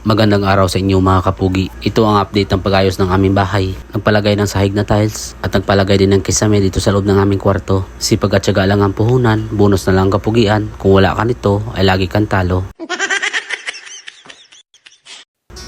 Magandang araw sa inyo mga kapugi. Ito ang update ng pag-ayos ng aming bahay. Nagpalagay ng sahig na tiles at nagpalagay din ng kisame dito sa loob ng aming kwarto. Sipag at syaga lang ang puhunan, bonus na lang ang kapugian. Kung wala ka nito ay lagi kang talo.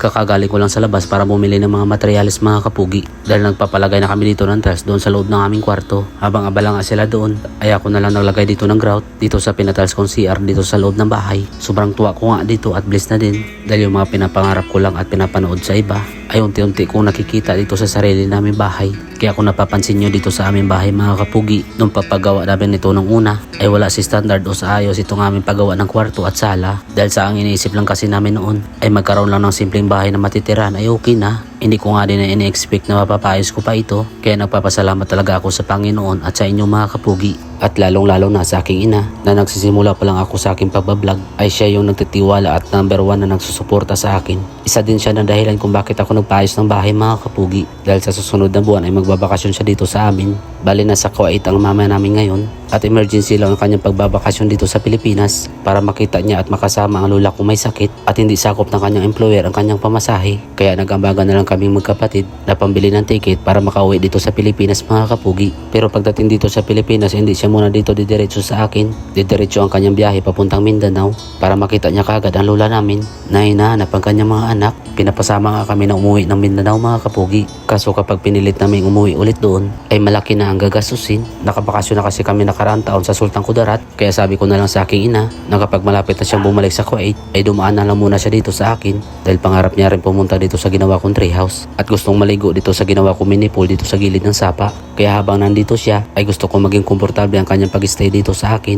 Kakagaling ko lang sa labas para bumili ng mga materyales mga kapugi dahil nagpapalagay na kami dito ng tiles doon sa loob ng aming kwarto. Habang abala nga sila doon ay ako na lang naglagay dito ng grout dito sa pinatiles kong CR dito sa loob ng bahay. Sobrang tuwa ko nga dito at bliss na din dahil yung mga pinapangarap ko lang at pinapanood sa iba ay unti-unti kong nakikita dito sa sarili naming bahay. Kaya kung napapansin nyo dito sa aming bahay mga kapugi, nung papagawa namin ito nung una ay wala si standard o sa ayos itong aming paggawa ng kwarto at sala. Dahil sa ang iniisip lang kasi namin noon ay magkaroon lang ng simpleng bahay na matitirahan ay okay na. Hindi ko nga din na ini-expect na mapapayos ko pa ito. Kaya nagpapasalamat talaga ako sa Panginoon at sa inyong mga kapugi. At lalong-lalo na sa aking ina na nagsisimula pa lang ako sa aking pagbablog ay siya yung nagtitiwala at number 1 na nagsusuporta sa akin. Isa din siya ng dahilan kung bakit ako nagpaayos ng bahay mga kapugi. Dahil sa susunod na buwan ay magbabakasyon siya dito sa amin. Bali na sa Kuwait ang mama namin ngayon. At emergency lang ang kanyang pagbabakasyon dito sa Pilipinas para makita niya at makasama ang lola kong may sakit at hindi sakop ng kanyang employer ang kanyang pamasahe. Kaya nag-ambagan na lang kaming magkapatid na pambili ng ticket para makauwi dito sa Pilipinas mga kapugi. Pero pagdating dito sa Pilipinas hindi siya muna dito didiretso sa akin. Didiretso ang kanyang biyahe papuntang Mindanao para makita niya kagad ang lola namin na hinahanap ang kanyang mga anak. Pinapasama nga kami na umuwi ng Mindanao mga kapugi. Kaso kapag pinilit namin umuwi ulit doon ay malaki na ang gagastusin. Nakabakasyon na kasi kami nakaraan taon sa Sultan Kudarat. Kaya sabi ko na lang sa aking ina na kapag malapit na siyang bumalik sa Kuwait ay dumaan na lang muna siya dito sa akin dahil pangarap niya rin pumunta dito sa ginawa kong treehouse at gustong maligo dito sa ginawa kong mini pool dito sa gilid ng sapa. Kaya habang nandito siya ay gusto ko maging komportable ang kanyang pag-stay dito sa akin.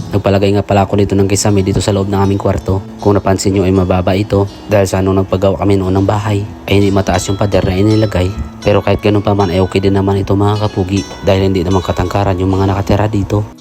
Nagpalagay nga pala ako dito ng kisame dito sa loob ng aming kwarto. Kung napansin nyo ay mababa ito dahil sa nung nagpagawa kami noon ng bahay ay hindi mataas yung pader na inilagay. Pero kahit ganun pa man ay okay din naman ito mga kapugi dahil hindi naman katangkaran yung mga nakatira dito.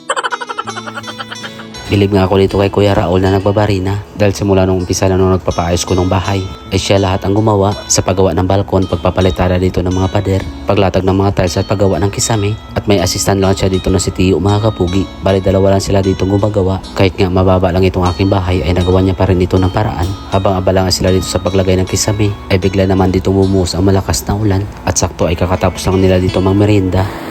Bilib nga ako dito kay Kuya Raul na nagbabarina dahil simula nung umpisa na nung nagpapaayos ko ng bahay ay siya lahat ang gumawa sa paggawa ng balkon, pagpapalitada dito ng mga pader, paglatag ng mga tiles at paggawa ng kisame. At may assistant lang siya dito na si Tiyo mga kapugi. Bali dalawa lang sila dito gumagawa. Kahit nga mababa lang itong aking bahay ay nagawa niya pa rin dito ng paraan. Habang abala nga sila dito sa paglagay ng kisame ay bigla naman dito bumuhos ang malakas na ulan at sakto ay kakatapos lang nila dito magmerienda.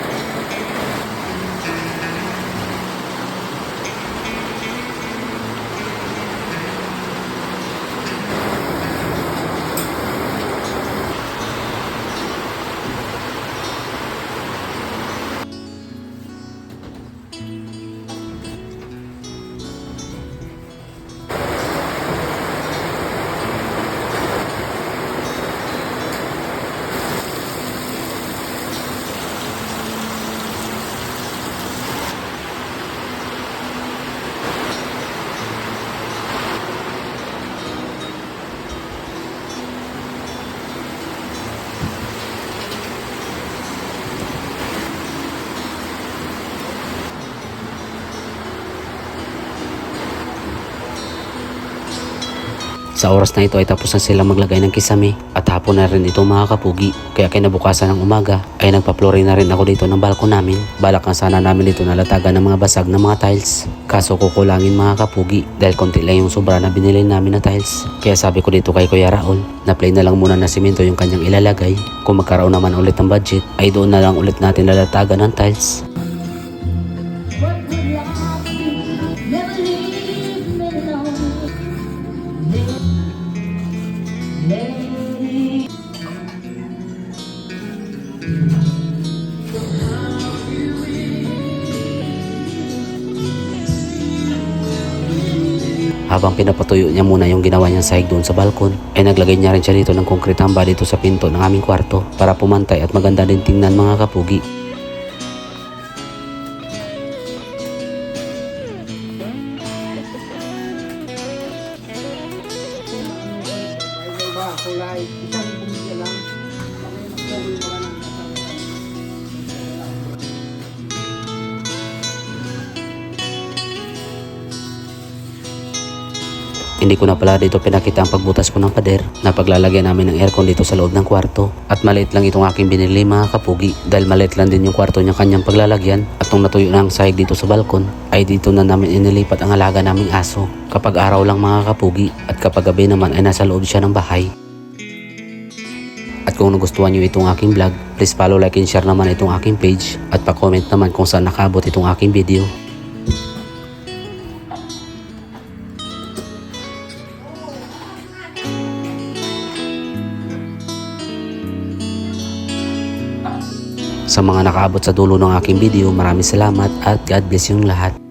Sa oras na ito ay tapos na sila maglagay ng kisame at hapon na rin ito mga kapugi. Kaya kinabukasan ng umaga ay nagpa-flooring na rin ako dito ng balkon namin. Balak na sana namin dito nalatagan ng mga basag na mga tiles. Kaso kukulangin mga kapugi dahil konti lang yung sobra na binili namin na tiles. Kaya sabi ko dito kay Kuya Raul na plain na lang muna na simento yung kanyang ilalagay. Kung magkaroon naman ulit ng budget ay doon na lang ulit natin lalatagan ng tiles. Habang pinapatuyo niya muna yung ginawa niyang sahig doon sa balkon, ay naglagay niya rin siya dito ng concrete hamba dito sa pinto ng aming kwarto para pumantay at maganda din tingnan mga kapugi. Hindi ko na pala dito pinakita ang pagbutas ko ng pader na paglalagyan namin ng aircon dito sa loob ng kwarto. At maliit lang itong aking binili mga kapugi dahil maliit lang din yung kwarto niya kanyang paglalagyan. At nung natuyo na ang sahig dito sa balkon ay dito na namin inilipat ang alaga naming aso. Kapag araw lang mga kapugi at kapag gabi naman ay nasa loob siya ng bahay. At kung nagustuhan nyo itong aking vlog, please follow, like, and share naman itong aking page. At pa-comment naman kung saan nakaabot itong aking video. Sa mga nakaabot sa dulo ng aking video, maraming salamat at God bless yung lahat.